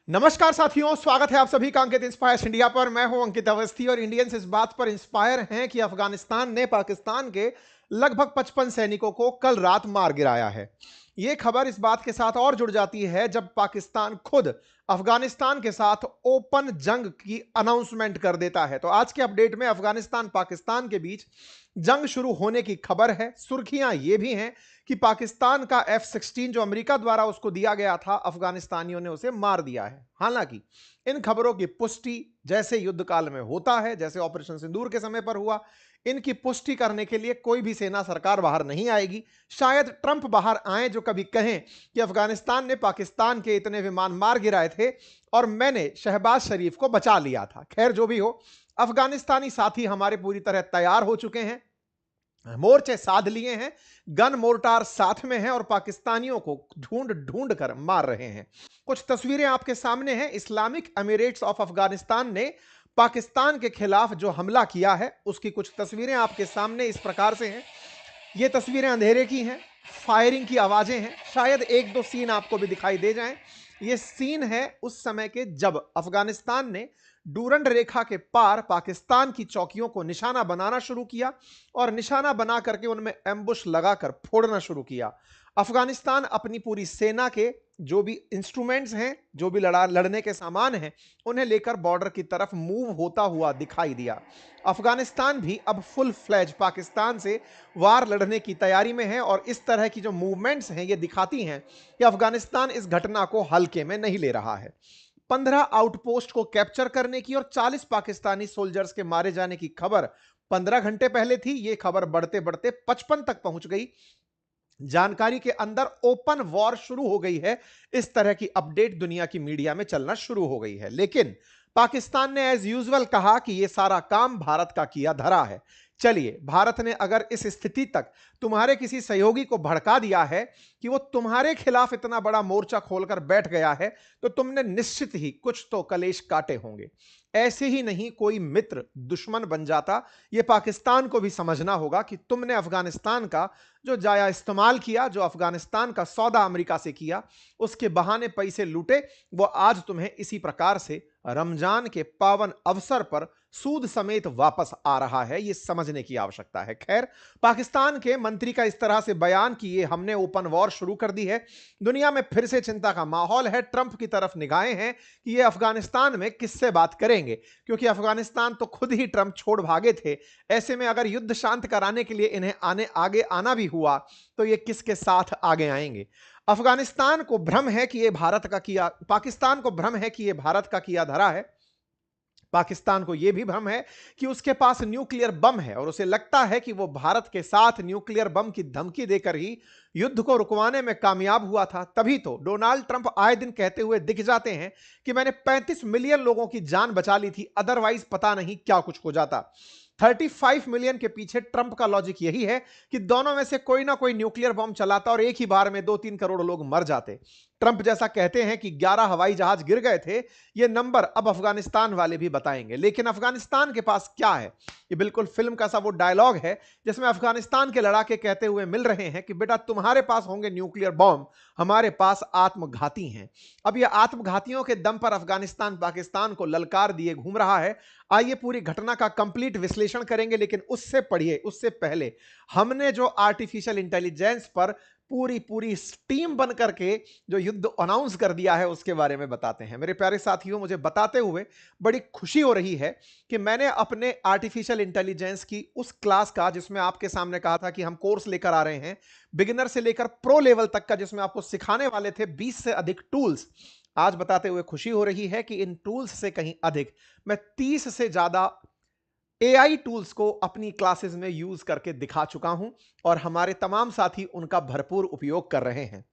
नमस्कार साथियों, स्वागत है आप सभी का अंकित इंस्पायर्स इंडिया पर। मैं हूं अंकित अवस्थी और इंडियंस इस बात पर इंस्पायर हैं कि अफगानिस्तान ने पाकिस्तान के लगभग 55 सैनिकों को कल रात मार गिराया है। यह खबर इस बात के साथ और जुड़ जाती है जब पाकिस्तान खुद अफगानिस्तान के साथ ओपन जंग की अनाउंसमेंट कर देता है। तो आज के अपडेट में अफगानिस्तान पाकिस्तान के बीच जंग शुरू होने की खबर है। सुर्खियां यह भी हैं कि पाकिस्तान का F-16 जो अमेरिका द्वारा उसको दिया गया था, अफगानिस्तानियों ने उसे मार दिया है। हालांकि इन खबरों की पुष्टि जैसे युद्ध काल में होता है, जैसे ऑपरेशन सिंदूर के समय पर हुआ, इनकी पुष्टि करने के लिए कोई भी सेना सरकार बाहर नहीं आएगी। शायद ट्रंप बाहर आए जो कभी कहें कि अफगानिस्तान ने पाकिस्तान के इतने विमान मार गिराए थे और मैंने शहबाज शरीफ को बचा लिया था। खैर, जो भी हो, अफगानिस्तानी साथी हमारे पूरी तरह तैयार हो चुके हैं, मोर्चे साध लिए हैं, गन मोर्टार साथ में हैं और पाकिस्तानियों को ढूंढ ढूंढ कर मार रहे हैं। कुछ तस्वीरें आपके सामने हैं। इस्लामिक एमिरेट्स ऑफ अफगानिस्तान ने पाकिस्तान के खिलाफ जो हमला किया है उसकी कुछ तस्वीरें आपके सामने इस प्रकार से हैं। ये तस्वीरें अंधेरे की हैं, फायरिंग की आवाजें हैं। शायद एक दो सीन आपको भी दिखाई दे जाएं। ये सीन है उस समय के जब अफगानिस्तान ने डूरंड रेखा के पार पाकिस्तान की चौकियों को निशाना बनाना शुरू किया और निशाना बना करके उनमें एम्बुश लगाकर फोड़ना शुरू किया। अफगानिस्तान अपनी पूरी सेना के जो भी इंस्ट्रूमेंट्स हैं, जो भी लड़ने के सामान हैं, उन्हें लेकर बॉर्डर की तरफ मूव होता हुआ दिखाई दिया। अफगानिस्तान भी अब फुल फ्लैज पाकिस्तान से वार लड़ने की तैयारी में है और इस तरह की जो मूवमेंट्स हैं ये दिखाती हैं कि अफगानिस्तान इस घटना को हल्के में नहीं ले रहा है। 15 आउटपोस्ट को कैप्चर करने की और 40 पाकिस्तानी सोल्जर्स के मारे जाने की खबर 15 घंटे पहले थी। यह खबर बढ़ते बढ़ते 55 तक पहुंच गई। जानकारी के अंदर ओपन वॉर शुरू हो गई है। इस तरह की अपडेट दुनिया की मीडिया में चलना शुरू हो गई है। लेकिन पाकिस्तान ने एज यूजुअल कहा कि यह सारा काम भारत का किया धरा है। चलिए, भारत ने अगर इस स्थिति तक तुम्हारे किसी सहयोगी को भड़का दिया है कि वो तुम्हारे खिलाफ इतना बड़ा मोर्चा खोलकर बैठ गया है, तो तुमने निश्चित ही कुछ तो कलेश काटे होंगे। ऐसे ही नहीं कोई मित्र दुश्मन बन जाता। यह पाकिस्तान को भी समझना होगा कि तुमने अफगानिस्तान का जो जाया इस्तेमाल किया, जो अफगानिस्तान का सौदा अमेरिका से किया, उसके बहाने पैसे लूटे, वो आज तुम्हें इसी प्रकार से रमजान के पावन अवसर पर सूद समेत वापस आ रहा है। यह समझने की आवश्यकता है। खैर, पाकिस्तान के मंत्री का इस तरह से बयान कि ये हमने ओपन वॉर शुरू कर दी है, दुनिया में फिर से चिंता का माहौल है। ट्रंप की तरफ निगाहें हैं कि ये अफगानिस्तान में किससे बात करेंगे, क्योंकि अफगानिस्तान तो खुद ही ट्रंप छोड़ भागे थे। ऐसे में अगर युद्ध शांत कराने के लिए इन्हें आगे आना भी हुआ तो ये किसके साथ आगे आएंगे। अफगानिस्तान को भ्रम है कि ये भारत का किया, पाकिस्तान को भ्रम है कि ये भारत का किया धरा है। पाकिस्तान को यह भी भ्रम है कि उसके पास न्यूक्लियर बम है और उसे लगता है कि वो भारत के साथ न्यूक्लियर बम की धमकी देकर ही युद्ध को रुकवाने में कामयाब हुआ था। तभी तो डोनाल्ड ट्रंप आए दिन कहते हुए दिख जाते हैं कि मैंने 35 मिलियन लोगों की जान बचा ली थी, अदरवाइज पता नहीं क्या कुछ हो जाता। 35 मिलियन के पीछे ट्रंप का लॉजिक यही है कि दोनों में से कोई ना कोई न्यूक्लियर बम चलाता और एक ही बार में 2-3 करोड़ लोग मर जाते। ट्रंप जैसा कहते हैं कि 11 हवाई जहाज गिर गए थे, ये नंबर अब अफगानिस्तान वाले भी बताएंगे। लेकिन अफगानिस्तान के पास क्या है? ये बिल्कुल फिल्म का सा वो डायलॉग है जिसमें अफगानिस्तान के लड़ाके कहते हुए मिल रहे हैं कि बेटा तुम्हारे पास होंगे न्यूक्लियर बॉम्ब, हमारे पास आत्मघाती हैं। अब ये आत्मघातियों के दम पर अफगानिस्तान पाकिस्तान को ललकार दिए घूम रहा है। आइए पूरी घटना का कंप्लीट विश्लेषण करेंगे, लेकिन उससे पढ़िए, उससे पहले हमने जो आर्टिफिशियल इंटेलिजेंस पर पूरी पूरी टीम बन करके जो युद्ध अनाउंस कर दिया है उसके बारे में बताते हैं। मेरे प्यारे साथियों, मुझे बताते हुए बड़ी खुशी हो रही है कि मैंने अपने आर्टिफिशियल इंटेलिजेंस की उस क्लास का, जिसमें आपके सामने कहा था कि हम कोर्स लेकर आ रहे हैं बिगिनर से लेकर प्रो लेवल तक का, जिसमें आपको सिखाने वाले थे 20 से अधिक टूल्स, आज बताते हुए खुशी हो रही है कि इन टूल्स से कहीं अधिक मैं 30 से ज्यादा एआई टूल्स को अपनी क्लासेस में यूज करके दिखा चुका हूं और हमारे तमाम साथी उनका भरपूर उपयोग कर रहे हैं।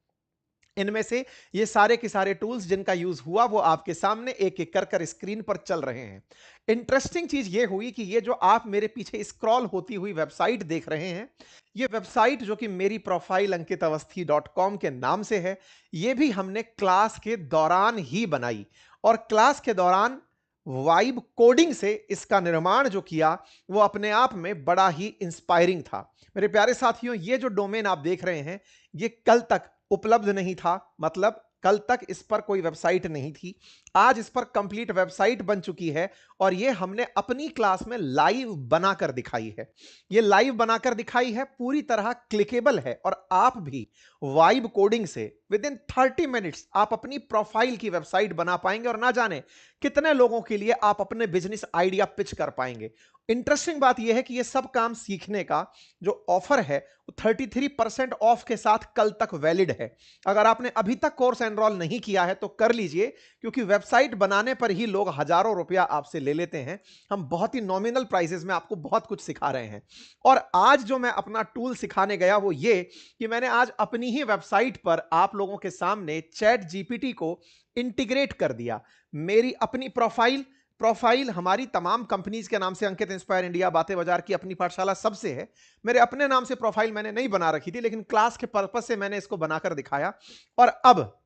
इनमें से ये सारे के सारे टूल्स जिनका यूज हुआ वो आपके सामने एक एक कर स्क्रीन पर चल रहे हैं। इंटरेस्टिंग चीज ये हुई कि ये जो आप मेरे पीछे स्क्रॉल होती हुई वेबसाइट देख रहे हैं, ये वेबसाइट जो कि मेरी प्रोफाइल ankitawasthi.com के नाम से है, ये भी हमने क्लास के दौरान ही बनाई और क्लास के दौरान वाइब कोडिंग से इसका निर्माण जो किया वो अपने आप में बड़ा ही इंस्पायरिंग था। मेरे प्यारे साथियों, ये जो डोमेन आप देख रहे हैं ये कल तक उपलब्ध नहीं था, मतलब कल तक इस पर कोई वेबसाइट नहीं थी, आज इस पर कंप्लीट वेबसाइट बन चुकी है और ये हमने अपनी क्लास में लाइव बनाकर दिखाई है। ये लाइव बनाकर दिखाई है, पूरी तरह क्लिकेबल है और आप भी वाइब कोडिंग से विद इन 30 मिनट्स आप अपनी प्रोफाइल की वेबसाइट बना पाएंगे और ना जाने कितने लोगों के लिए आप अपने बिजनेस आइडिया पिच कर पाएंगे। इंटरेस्टिंग बात यह है कि यह सब काम सीखने का जो ऑफर है वो 33% ऑफ के साथ कल तक वैलिड है। अगर आपने अभी तक कोर्स एनरोल नहीं किया है तो कर लीजिए, क्योंकि वेबसाइट बनाने पर ही लोग हजारों रुपया आपसे ले लेते हैं। हम बहुत ही नॉमिनल प्राइसेस में आपको बहुत कुछ सिखा रहे हैं। और आज जो मैं अपना टूल सिखाने गया वो ये कि मैंने आज अपनी ही वेबसाइट पर आप लोगों के सामने चैट जीपीटी को इंटीग्रेट कर दिया। मेरी अपनी प्रोफाइल हमारी तमाम कंपनीज के नाम से, अंकित इंस्पायर इंडिया, बातें बाजार की अपनी पाठशाला, सबसे है। मेरे अपने नाम से प्रोफाइल मैंने नहीं बना रखी थी, लेकिन क्लास के पर्पस से मैंने इसको बनाकर दिखाया। और अब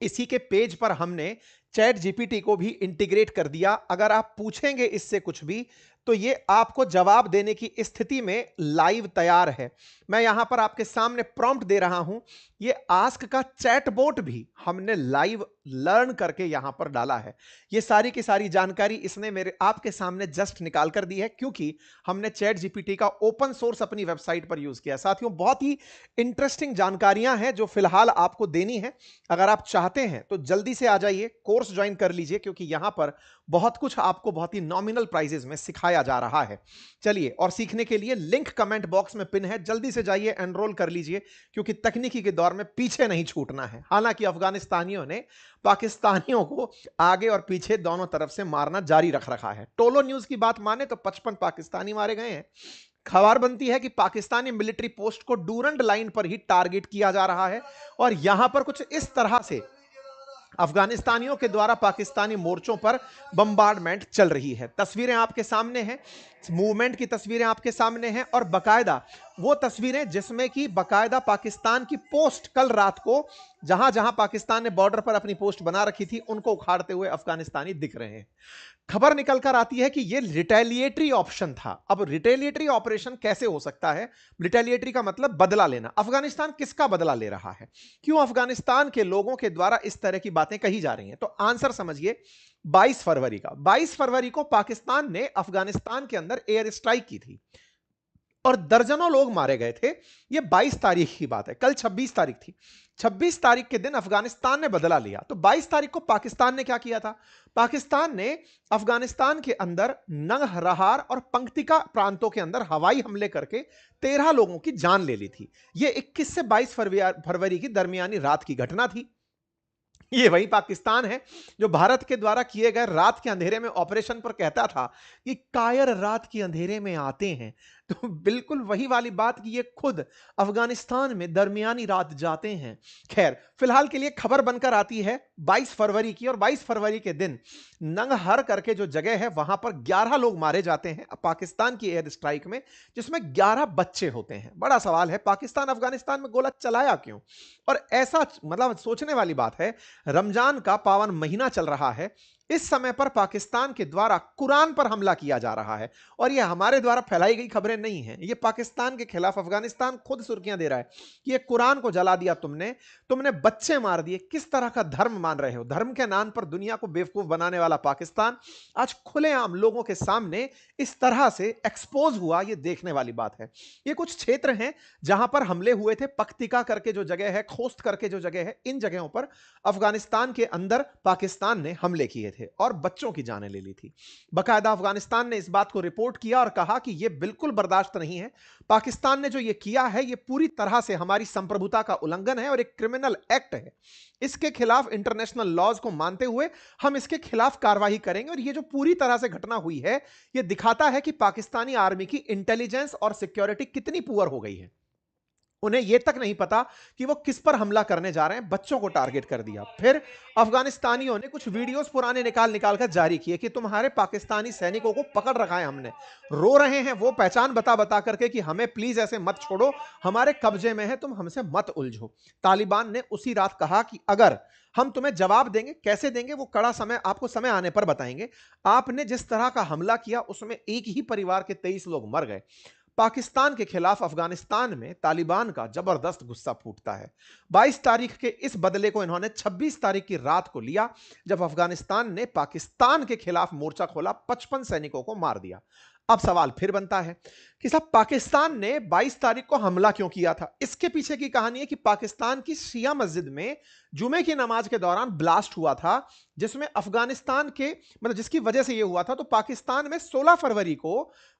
इसी के पेज पर हमने चैट जीपीटी को भी इंटीग्रेट कर दिया। अगर आप पूछेंगे इससे कुछ भी तो ये आपको जवाब देने की स्थिति में लाइव तैयार है। मैं यहां पर आपके सामने प्रॉम्प्ट दे रहा हूं। ये आस्क का चैटबॉट भी हमने लाइव लर्न करके यहां पर डाला है। ये सारी की सारी जानकारी इसने मेरे आपके सामने जस्ट निकाल कर दी है, क्योंकि हमने चैट जीपीटी का ओपन सोर्स अपनी वेबसाइट पर यूज किया। साथियों, बहुत ही इंटरेस्टिंग जानकारियां हैं जो फिलहाल आपको देनी है। अगर आप चाहते हैं तो जल्दी से आ जाइए, कोर्स ज्वाइन कर लीजिए, क्योंकि यहां पर बहुत कुछ आपको बहुत ही नॉमिनल प्राइसेस में सिखाया जा रहा है। चलिए, और सीखने के लिए लिंक कमेंट बॉक्स में पिन है, जल्दी से जाइए, एनरोल कर लीजिए, क्योंकि तकनीकी के दौर में पीछे नहीं छूटना है। हालांकि अफगानिस्तानियों ने पाकिस्तानियों को आगे और पीछे दोनों तरफ से मारना जारी रख रखा है। टोलो न्यूज की बात माने तो 55 पाकिस्तानी मारे गए हैं। खबर बनती है कि पाकिस्तानी मिलिट्री पोस्ट को डूरंड लाइन पर ही टारगेट किया जा रहा है और यहां पर कुछ इस तरह से अफगानिस्तानियों के द्वारा पाकिस्तानी मोर्चों पर बम्बार्डमेंट चल रही है। तस्वीरें आपके सामने हैं, मूवमेंट की तस्वीरें आपके सामने हैं, और बकायदा वो तस्वीरें जिसमें कि बकायदा पाकिस्तान की पोस्ट कल रात को जहां जहां पाकिस्तान ने बॉर्डर पर अपनी पोस्ट बना रखी थी उनको उखाड़ते हुए अफगानिस्तानी दिख रहे हैं। खबर निकल कर आती है कि यह रिटेलिएटरी ऑप्शन था। अब रिटेलिएटरी ऑपरेशन कैसे हो सकता है? रिटेलिएटरी का मतलब बदला लेना। अफगानिस्तान किसका बदला ले रहा है? क्यों अफगानिस्तान के लोगों के द्वारा इस तरह की बातें कही जा रही हैं? तो आंसर समझिए, 22 फरवरी का 22 फरवरी को पाकिस्तान ने अफगानिस्तान के अंदर एयर स्ट्राइक की थी और दर्जनों लोग मारे गए थे। यह 22 तारीख की बात है, कल 26 तारीख थी। 26 तारीख के दिन अफगानिस्तान ने बदला लिया। तो 22 तारीख को पाकिस्तान ने क्या किया था? पाकिस्तान ने अफगानिस्तान के अंदर नंगरहार और पंक्तिका प्रांतों के अंदर हवाई हमले करके 13 लोगों की जान ले ली थी। यह 21 से 22 फरवरी की दरमियानी रात की घटना थी। ये वही पाकिस्तान है जो भारत के द्वारा किए गए रात के अंधेरे में ऑपरेशन पर कहता था कि कायर रात के अंधेरे में आते हैं। तो बिल्कुल वही वाली बात कि ये खुद अफगानिस्तान में दरमियानी रात जाते हैं। खैर, फिलहाल के लिए खबर बनकर आती है 22 फरवरी की, और 22 फरवरी के दिन नंगहर करके जो जगह है वहां पर 11 लोग मारे जाते हैं पाकिस्तान की एयर स्ट्राइक में, जिसमें 11 बच्चे होते हैं। बड़ा सवाल है, पाकिस्तान अफगानिस्तान में गोला चलाया क्यों? और ऐसा मतलब सोचने वाली बात है, रमजान का पावन महीना चल रहा है, इस समय पर पाकिस्तान के द्वारा कुरान पर हमला किया जा रहा है, और यह हमारे द्वारा फैलाई गई खबरें नहीं हैं। यह पाकिस्तान के खिलाफ अफगानिस्तान खुद सुर्खियां दे रहा है कि यह कुरान को जला दिया तुमने बच्चे मार दिए। किस तरह का धर्म मान रहे हो? धर्म के नाम पर दुनिया को बेवकूफ बनाने वाला पाकिस्तान आज खुलेआम लोगों के सामने इस तरह से एक्सपोज हुआ, यह देखने वाली बात है। ये कुछ क्षेत्र हैं जहां पर हमले हुए थे। पख्तिका करके जो जगह है, खोस्त करके जो जगह है, इन जगहों पर अफगानिस्तान के अंदर पाकिस्तान ने हमले किए थे और बच्चों की जानें ले ली थी। बकायदा अफगानिस्तान ने इस बात को रिपोर्ट किया और कहा कि यह बिल्कुल बर्दाश्त नहीं है। पाकिस्तान ने जो यह किया है यह पूरी तरह से हमारी संप्रभुता का उल्लंघन है और एक क्रिमिनल एक्ट है। इसके खिलाफ इंटरनेशनल लॉज को मानते हुए हम इसके खिलाफ कार्रवाई करेंगे। और यह जो पूरी तरह से घटना हुई है यह दिखाता है कि पाकिस्तानी आर्मी की इंटेलिजेंस और सिक्योरिटी कितनी पुअर हो गई है। उन्हें यह तक नहीं पता कि वो किस पर हमला करने जा रहे हैं, बच्चों को टारगेट कर दिया। फिर अफगानिस्तानियों ने कुछ वीडियोस पुराने निकाल कर जारी किए कि तुम्हारे पाकिस्तानी सैनिकों को पकड़ रखा है हमने, रो रहे हैं वो पहचान बता करके कि हमें प्लीज ऐसे मत छोड़ो, हमारे कब्जे में है, तुम हमसे मत उलझो। तालिबान ने उसी रात कहा कि अगर हम तुम्हें जवाब देंगे, कैसे देंगे वो कड़ा समय आपको समय आने पर बताएंगे। आपने जिस तरह का हमला किया उसमें एक ही परिवार के 23 लोग मर गए। पाकिस्तान के खिलाफ अफगानिस्तान में तालिबान का जबरदस्त गुस्सा फूटता है। 22 तारीख के इस बदले को इन्होंने 26 तारीख की रात को लिया, जब अफगानिस्तान ने पाकिस्तान के खिलाफ मोर्चा खोला, 55 सैनिकों को मार दिया। अब सवाल फिर बनता है कि साहब पाकिस्तान ने 22 तारीख को हमला क्यों किया था? इसके पीछे की कहानी है कि पाकिस्तान की शिया मस्जिद में जुमे की नमाज के दौरान ब्लास्ट हुआ था, जिसमें अफगानिस्तान के जिसकी वजह से यह हुआ था। तो पाकिस्तान में 16 फरवरी को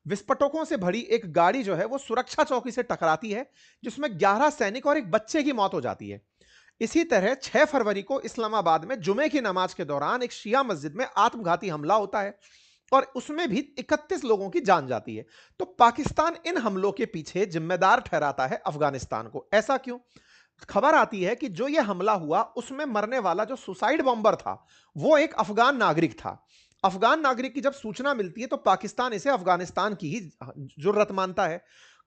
विस्फोटकों से भरी एक गाड़ी जो है वो सुरक्षा चौकी से टकराती है, जिसमें 11 सैनिक और एक बच्चे की मौत हो जाती है। इसी तरह 6 फरवरी को इस्लामाबाद में जुमे की नमाज के दौरान एक शिया मस्जिद में आत्मघाती हमला होता है और उसमें भी 31 लोगों की जान जाती है। तो पाकिस्तान इन हमलों के पीछे जिम्मेदार ठहराता है अफगानिस्तान को। ऐसा क्यों? खबर आती है कि जो यह हमला हुआ उसमें मरने वाला जो सुसाइड बॉम्बर था वो एक अफगान नागरिक था। अफगान नागरिक की जब सूचना मिलती है तो पाकिस्तान इसे अफगानिस्तान की ही जुर्रत मानता है।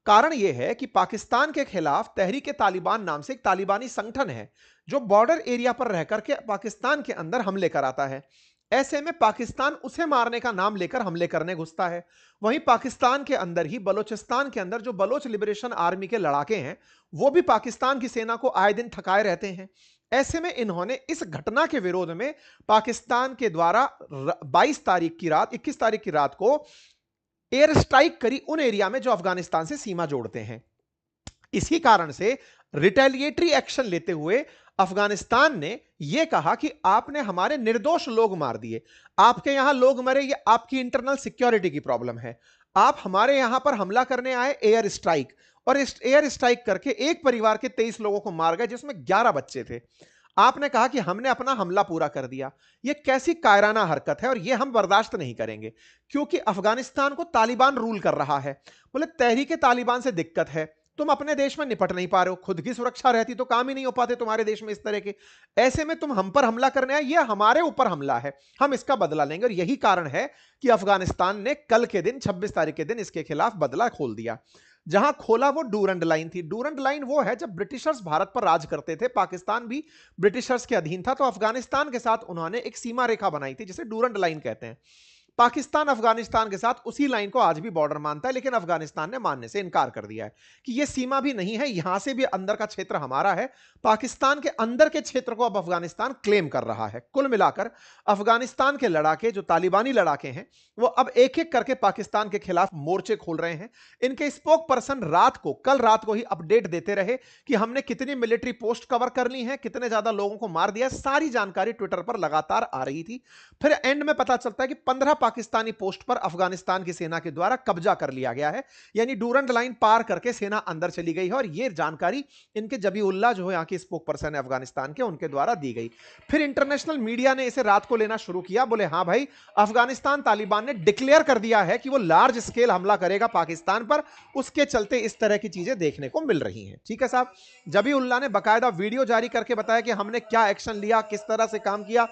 कारण यह है कि पाकिस्तान के खिलाफ तहरीक तालिबान नाम से एक तालिबानी संगठन है जो बॉर्डर एरिया पर रहकर के पाकिस्तान के अंदर हमले कराता है। ऐसे में पाकिस्तान उसे मारने का नाम लेकर हमले करने घुसता है। वहीं पाकिस्तान के अंदर ही बलोचिस्तान के अंदर जो बलोच लिबरेशन आर्मी के लड़ाके हैं वो भी पाकिस्तान की सेना को आए दिन थकाए रहते हैं। ऐसे में इन्होंने इस घटना के विरोध में पाकिस्तान के द्वारा 22 तारीख की रात 21 तारीख की रात को एयर स्ट्राइक करी उन एरिया में जो अफगानिस्तान से सीमा जोड़ते हैं। इसी कारण से रिटेलिएटरी एक्शन लेते हुए अफगानिस्तान ने यह कहा कि आपने हमारे निर्दोष लोग मार दिए, आपके यहां लोग मरे, ये आपकी इंटरनल सिक्योरिटी की प्रॉब्लम है। आप हमारे यहां पर हमला करने आए एयर स्ट्राइक, और इस एयर स्ट्राइक करके एक परिवार के 23 लोगों को मार गए, जिसमें 11 बच्चे थे। आपने कहा कि हमने अपना हमला पूरा कर दिया। यह कैसी कायराना हरकत है और यह हम बर्दाश्त नहीं करेंगे, क्योंकि अफगानिस्तान को तालिबान रूल कर रहा है। बोले तहरीक तालिबान से दिक्कत है, तुम अपने देश में निपट नहीं पा रहे हो, खुद की सुरक्षा रहती तो काम ही नहीं हो पाते तुम्हारे देश में इस तरह के। ऐसे में तुम हम पर हमला करने आए, यह हमारे ऊपर हमला है, हम इसका बदला लेंगे। और यही कारण है कि अफगानिस्तान ने कल के दिन 26 तारीख के दिन इसके खिलाफ बदला खोल दिया। जहां खोला वो डूरंड लाइन थी। डूरंड लाइन वो है जब ब्रिटिशर्स भारत पर राज करते थे, पाकिस्तान भी ब्रिटिशर्स के अधीन था, तो अफगानिस्तान के साथ उन्होंने एक सीमा रेखा बनाई थी जिसे डूरंड लाइन कहते हैं। पाकिस्तान अफगानिस्तान के साथ उसी लाइन को आज भी बॉर्डर मानता है, लेकिन अफगानिस्तान ने मानने से इनकार कर दिया है कि यह सीमा भी नहीं है, यहां से भी अंदर का क्षेत्र हमारा है। पाकिस्तान के अंदर के क्षेत्र को अब अफगानिस्तान क्लेम कर रहा है। कुल मिलाकर अफगानिस्तान के लड़ाके, जो तालिबानी लड़ाके हैं, वो अब एक एक करके पाकिस्तान के खिलाफ मोर्चे खोल रहे हैं। इनके स्पोक पर्सन कल रात को ही अपडेट देते रहे कि हमने कितनी मिलिट्री पोस्ट कवर कर ली है, कितने ज्यादा लोगों को मार दिया। सारी जानकारी ट्विटर पर लगातार आ रही थी। फिर एंड में पता चलता है कि 15 पाकिस्तानी पोस्ट पर अफगानिस्तान की सेना के द्वारा कब्जा कर लिया गया है, यानी डूरंड लाइन पार करके सेना अंदर चली गई है। और यह जानकारी इनके जबीउल्लाह जो है यहाँ के स्पोक पर्सन है अफगानिस्तान के, उनके द्वारा दी गई। फिर इंटरनेशनल मीडिया ने इसे रात को लेना शुरू किया। बोले हाँ भाई, अफगानिस्तान तालिबान ने डिक्लेयर कर दिया है कि वो लार्ज स्केल हमला करेगा पाकिस्तान पर, उसके चलते इस तरह की चीजें देखने को मिल रही हैं। ठीक है साहब, जबीउल्लाह ने बकायदा वीडियो जारी करके बताया कि हमने क्या एक्शन लिया, किस तरह से काम किया।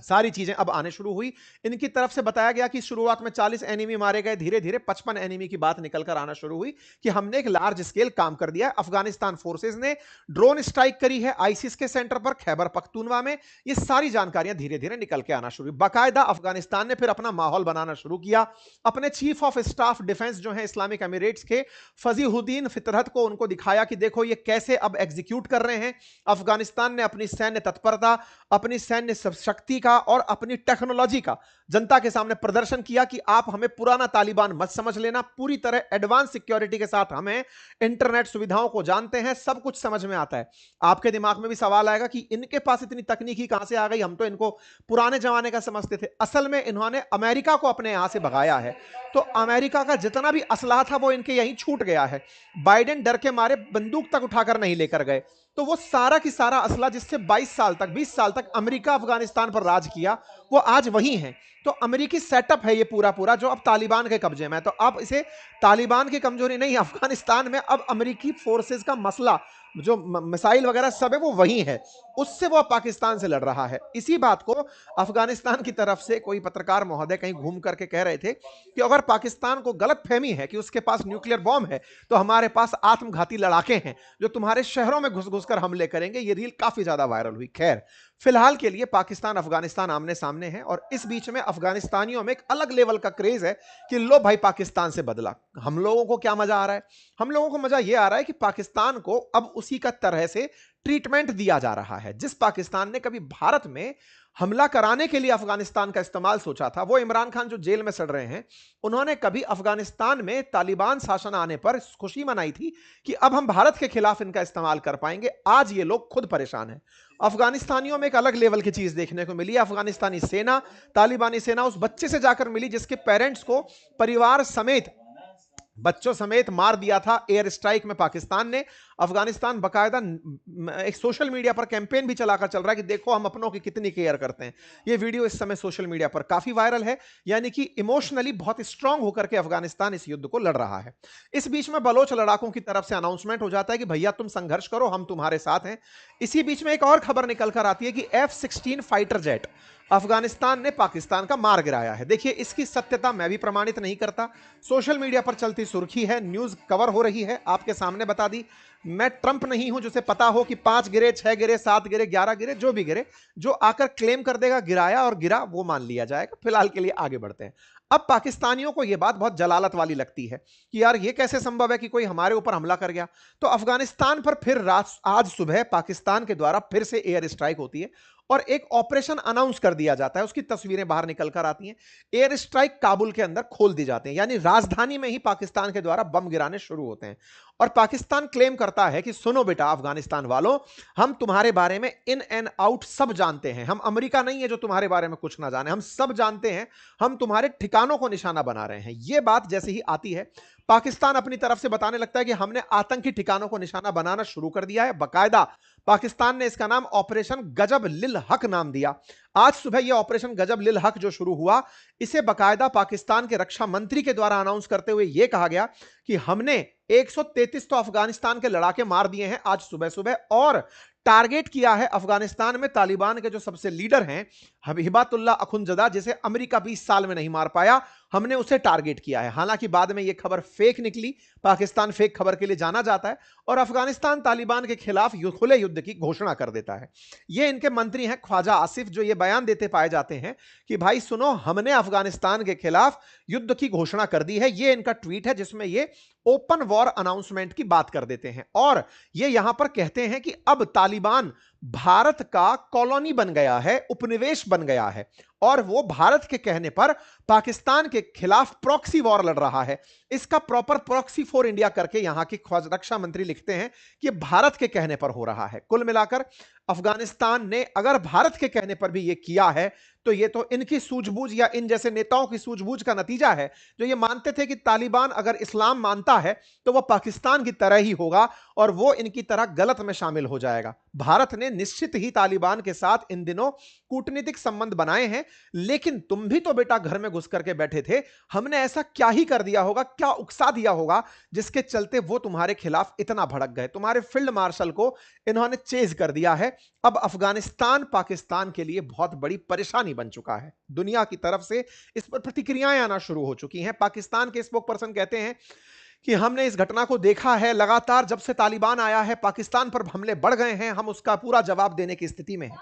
सारी चीजें अब आने शुरू हुई। इनकी तरफ से बताया गया कि शुरुआत में 40 एनिमी मारे गए, धीरे धीरे 55 एनिमी की बात निकलकर आना शुरू हुई कि हमने एक लार्ज स्केल काम कर दिया है। अफगानिस्तान फोर्सेस ने ड्रोन स्ट्राइक करी है आईसिस के सेंटर पर खैबर पख्तूनवा में। ये सारी जानकारियां धीरे धीरे निकल के आना शुरू हुई। बाकायदा अफगानिस्तान ने फिर अपना माहौल बनाना शुरू किया। अपने चीफ ऑफ स्टाफ डिफेंस जो है इस्लामिक एमिरेट्स के फजीहुद्दीन फितरत को उनको दिखाया कि देखो ये कैसे अब एग्जीक्यूट कर रहे हैं। अफगानिस्तान ने अपनी सैन्य तत्परता, अपनी सैन्य शक्ति का और अपनी टेक्नोलॉजी का जनता के सामने प्रदर्शन किया कि आप हमें पुराना तालिबान मत समझ लेना, पूरी तरह एडवांस सिक्योरिटी के साथ हमें इंटरनेट सुविधाओं को जानते हैं, सब कुछ समझ में आता है। आपके दिमाग में भी सवाल आएगा कि इनके पास इतनी तकनीकी कहां से आ गई, हम तो इनको पुराने जमाने का समझते थे। असल में इन्होंने अमेरिका को अपने यहां से भगाया है, तो अमेरिका का जितना भी असलाह था वो इनके यहीं छूट गया है। बाइडेन डर के मारे बंदूक तक उठाकर नहीं लेकर गए, तो वो सारा की सारा असला जिससे 20 साल तक अमेरिका अफगानिस्तान पर राज किया, वो आज वही है। तो अमेरिकी सेटअप है ये पूरा जो अब तालिबान के कब्जे में है। तो अब इसे तालिबान की कमजोरी नहीं, अफगानिस्तान में अब अमेरिकी फोर्सेस का मसला, जो मिसाइल वगैरह सब है वो वही है, उससे वो पाकिस्तान से लड़ रहा है। इसी बात को अफगानिस्तान की तरफ से कोई पत्रकार महोदय कहीं घूम करके कह रहे थे कि अगर पाकिस्तान को गलत फहमी है कि उसके पास न्यूक्लियर बॉम्ब है, तो हमारे पास आत्मघाती लड़ाके हैं जो तुम्हारे शहरों में घुस घुस कर हमले करेंगे। ये रील काफी ज्यादा वायरल हुई। खैर, फिलहाल के लिए पाकिस्तान अफगानिस्तान आमने सामने है और इस बीच में अफगानिस्तानियों में एक अलग लेवल का क्रेज है कि लो भाई पाकिस्तान से बदला। हम लोगों को क्या मजा आ रहा है? हम लोगों को मजा यह आ रहा है कि पाकिस्तान को अब उसी का तरह से ट्रीटमेंट दिया जा रहा है। जिस पाकिस्तान ने कभी भारत में हमला कराने के लिए अफगानिस्तान का इस्तेमाल सोचा था, वो इमरान खान जो जेल में सड़ रहे हैं, उन्होंने कभी अफगानिस्तान में तालिबान शासन आने पर खुशी मनाई थी कि अब हम भारत के खिलाफ इनका इस्तेमाल कर पाएंगे। आज ये लोग खुद परेशान हैं। अफगानिस्तानियों में एक अलग लेवल की चीज देखने को मिली। अफगानिस्तानी सेना, तालिबानी सेना उस बच्चे से जाकर मिली जिसके पेरेंट्स को परिवार समेत, बच्चों समेत मार दिया था एयर स्ट्राइक में पाकिस्तान ने। अफगानिस्तान बकायदा एक सोशल मीडिया पर कैंपेन भी चलाकर चल रहा है कि देखो हम अपनों की कितनी केयर करते हैं। यह वीडियो इस समय सोशल मीडिया पर काफी वायरल है। यानी कि इमोशनली बहुत स्ट्रांग होकर के अफगानिस्तान इस युद्ध को लड़ रहा है। इस बीच में बलोच लड़ाकों की तरफ से अनाउंसमेंट हो जाता है कि भैया तुम संघर्ष करो, हम तुम्हारे साथ हैं। इसी बीच में एक और खबर निकल कर आती है कि F-16 फाइटर जेट अफगानिस्तान ने पाकिस्तान का मार गिराया है। देखिए, इसकी सत्यता मैं भी प्रमाणित नहीं करता, सोशल मीडिया पर चलती सुर्खी है, न्यूज कवर हो रही है, आपके सामने बता दी। मैं ट्रंप नहीं हूं जिसे पता हो कि 5 गिरे, 6 गिरे, 7 गिरे, 11 गिरे, जो भी गिरे, जो आकर क्लेम कर देगा गिराया और गिरा वो मान लिया जाएगा। फिलहाल के लिए आगे बढ़ते हैं। अब पाकिस्तानियों को यह बात बहुत जलालत वाली लगती है कि यार ये कैसे संभव है कि कोई हमारे ऊपर हमला कर गया। तो अफगानिस्तान पर फिर आज सुबह पाकिस्तान के द्वारा फिर से एयर स्ट्राइक होती है और एक ऑपरेशन अनाउंस कर दिया जाता है। उसकी तस्वीरें बाहर निकल कर आती हैं। एयर स्ट्राइक काबुल के अंदर खोल दी जाते हैं, यानी राजधानी में ही पाकिस्तान के द्वारा बम गिराने शुरू होते हैं। और पाकिस्तान क्लेम करता है कि सुनो बेटा अफगानिस्तान वालों, हम तुम्हारे बारे में इन एंड आउट सब जानते हैं। हम अमेरिका नहीं है जो तुम्हारे बारे में कुछ ना जाने, हम सब जानते हैं। हम तुम्हारे ठिकानों को निशाना बना रहे हैं। यह बात जैसे ही आती है, पाकिस्तान अपनी तरफ से बताने लगता है कि हमने आतंकी ठिकानों को निशाना बनाना शुरू कर दिया है। बकायदा पाकिस्तान ने इसका नाम ऑपरेशन गजब लिल हक नाम दिया। आज सुबह यह ऑपरेशन गजब लिल हक जो शुरू हुआ, इसे बकायदा पाकिस्तान के रक्षा मंत्री के द्वारा अनाउंस करते हुए यह कहा गया कि हमने 133 तो अफगानिस्तान के लड़ाके मार दिए हैं आज सुबह सुबह, और टारगेट किया है अफगानिस्तान में तालिबान के जो सबसे लीडर हैं हिबातुल्लाह अखुंजदा, जिसे अमेरिका 20 साल में नहीं मार पाया, हमने उसे टारगेट किया है। हालांकि बाद में यह खबर फेक निकली। पाकिस्तान फेक खबर के लिए जाना जाता है और अफगानिस्तान तालिबान के खिलाफ खुले युद्ध की घोषणा कर देता है। ये इनके मंत्री हैं ख्वाजा आसिफ, जो ये बयान देते पाए जाते हैं कि भाई सुनो, हमने अफगानिस्तान के खिलाफ युद्ध की घोषणा कर दी है। ये इनका ट्वीट है जिसमें ये ओपन वॉर अनाउंसमेंट की बात कर देते हैं और ये यहां पर कहते हैं कि अब तालिबान भारत का कॉलोनी बन गया है, उपनिवेश बन गया है और वो भारत के कहने पर पाकिस्तान के खिलाफ प्रॉक्सी वॉर लड़ रहा है। इसका प्रॉपर प्रॉक्सी फॉर इंडिया करके यहां के रक्षा मंत्री लिखते हैं कि भारत के कहने पर हो रहा है। कुल मिलाकर अफगानिस्तान ने अगर भारत के कहने पर भी यह किया है तो यह तो इनकी सूझबूझ या इन जैसे नेताओं की सूझबूझ का नतीजा है, जो ये मानते थे कि तालिबान अगर इस्लाम मानता है तो वह पाकिस्तान की तरह ही होगा और वो इनकी तरह गलत में शामिल हो जाएगा। भारत ने निश्चित ही तालिबान के साथ इन दिनों कूटनीतिक संबंध बनाए हैं, लेकिन तुम भी तो बेटा घर में घुस करके बैठे थे। हमने ऐसा क्या ही कर दिया होगा, क्या उकसा दिया होगा जिसके चलते वो तुम्हारे खिलाफ इतना भड़क गए। तुम्हारे फील्ड मार्शल को इन्होंने चेज कर दिया है। अब अफगानिस्तान पाकिस्तान के लिए बहुत बड़ी परेशानी बन चुका है। दुनिया की तरफ से इस पर प्रतिक्रियाएं आना शुरू हो चुकी हैं। पाकिस्तान के स्पोक पर्सन कहते हैं कि हमने इस घटना को देखा है, लगातार जब से तालिबान आया है पाकिस्तान पर हमले बढ़ गए हैं, हम उसका पूरा जवाब देने की स्थिति में हैं।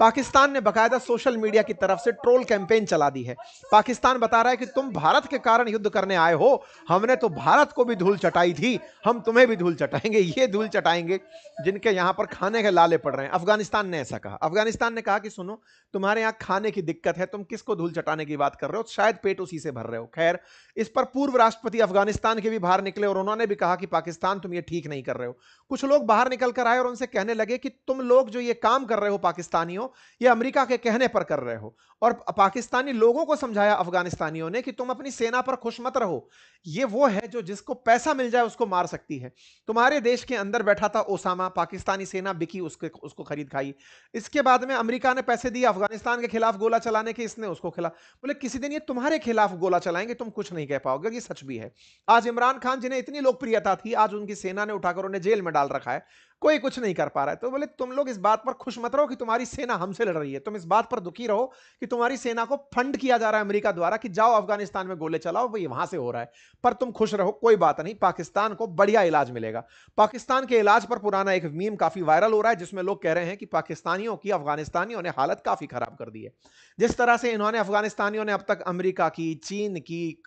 पाकिस्तान ने बकायदा सोशल मीडिया की तरफ से ट्रोल कैंपेन चला दी है। पाकिस्तान बता रहा है कि तुम भारत के कारण युद्ध करने आए हो, हमने तो भारत को भी धूल चटाई थी, हम तुम्हें भी धूल चटाएंगे। ये धूल चटाएंगे जिनके यहां पर खाने के लाले पड़ रहे हैं। अफगानिस्तान ने ऐसा कहा। अफगानिस्तान ने कहा कि सुनो, तुम्हारे यहां खाने की दिक्कत है, तुम किसको धूल चटाने की बात कर रहे हो, शायद पेट उसी से भर रहे हो। खैर, इस पर पूर्व राष्ट्रपति अफगानिस्तान के भी बाहर निकले और उन्होंने भी कहा कि पाकिस्तान तुम ये ठीक नहीं कर रहे हो। कुछ लोग बाहर निकल कर आए और उनसे कहने लगे कि तुम लोग जो ये काम कर रहे हो पाकिस्तानियों, ये अमेरिका के कहने पर कर रहे हो। और पाकिस्तानी लोगों को समझाया अफगानिस्तानियों ने कि तुम अपनी सेना पर खुश मत रहो, ये वो है जो जिसको पैसा मिल जाए उसको मार सकती है। तुम्हारे देश के अंदर बैठा था ओसामा, पाकिस्तानी सेना बिकी, उसको खरीद खाई। इसके बाद में अमेरिका ने पैसे दिए अफगानिस्तान के खिलाफ गोला चलाने के, इसने उसको खिला। बोले किसी दिन ये तुम्हारे खिलाफ गोला चलाएंगे, तुम कुछ नहीं कह पाओगे। ये सच भी है। आज इमरान खान जिन्हें इतनी लोकप्रियता थी, आज उनकी सेना ने उठाकर उन्हें जेल में डाल रखा है। कोई कुछ नहीं कर पा रहा है। तो बोले तुम लोग इस बात पर खुश मत रहो कि तुम्हारी सेना हमसे लड़ रही है, तुम इस बात पर दुखी रहो कि तुम्हारी सेना को फंड किया जा रहा है अमेरिका द्वारा कि जाओ अफगानिस्तान में गोले चलाओ, वही वहां से हो रहा है। पर तुम खुश रहो, कोई बात नहीं, पाकिस्तान को बढ़िया इलाज मिलेगा। पाकिस्तान के इलाज पर पुराना एक मीम काफी वायरल हो रहा है जिसमें लोग कह रहे हैं कि पाकिस्तानियों की अफगानिस्तानियों ने हालत काफी खराब कर दी है। जिस तरह से इन्होंने अफगानिस्तानियों ने अब तक अमेरिका की, चीन की,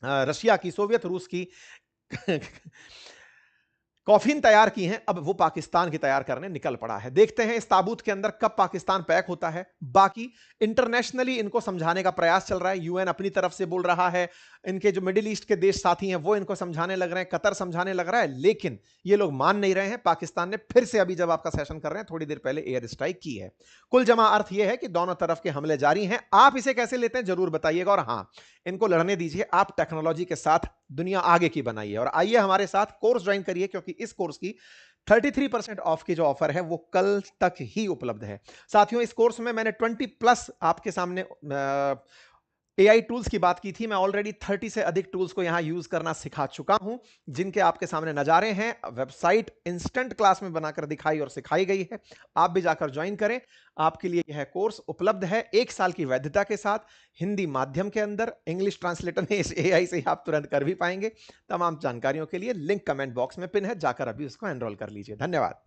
रशिया की, सोवियत रूस की कॉफिन तैयार की हैं, अब वो पाकिस्तान की तैयार करने निकल पड़ा है। देखते हैं इस ताबूत के अंदर कब पाकिस्तान पैक होता है। बाकी इंटरनेशनली इनको समझाने का प्रयास चल रहा है, यूएन अपनी तरफ से बोल रहा है, इनके जो मिडिल ईस्ट के देश साथी हैं वो इनको समझाने लग रहे हैं, कतर समझाने लग रहा है, लेकिन ये लोग मान नहीं रहे हैं। पाकिस्तान ने फिर से अभी जब आपका सेशन कर रहे हैं थोड़ी देर पहले एयर स्ट्राइक की है। कुल जमा अर्थ यह है कि दोनों तरफ के हमले जारी हैं। आप इसे कैसे लेते हैं जरूर बताइएगा, और हां, इनको लड़ने दीजिए, आप टेक्नोलॉजी के साथ दुनिया आगे की बनाइए। और आइए हमारे साथ कोर्स ज्वाइन करिए, क्योंकि इस कोर्स की 33% ऑफ की जो ऑफर है वो कल तक ही उपलब्ध है। साथियों, इस कोर्स में मैंने 20+ आपके सामने एआई टूल्स की बात की थी। मैं ऑलरेडी 30 से अधिक टूल्स को यहां यूज करना सिखा चुका हूं, जिनके आपके सामने नजारे हैं। वेबसाइट इंस्टेंट क्लास में बनाकर दिखाई और सिखाई गई है, आप भी जाकर ज्वाइन करें। आपके लिए यह कोर्स उपलब्ध है 1 साल की वैधता के साथ, हिंदी माध्यम के अंदर। इंग्लिश ट्रांसलेटर में इस एआई से आप तुरंत कर भी पाएंगे। तमाम जानकारियों के लिए लिंक कमेंट बॉक्स में पिन है, जाकर अभी उसको एनरोल कर लीजिए। धन्यवाद।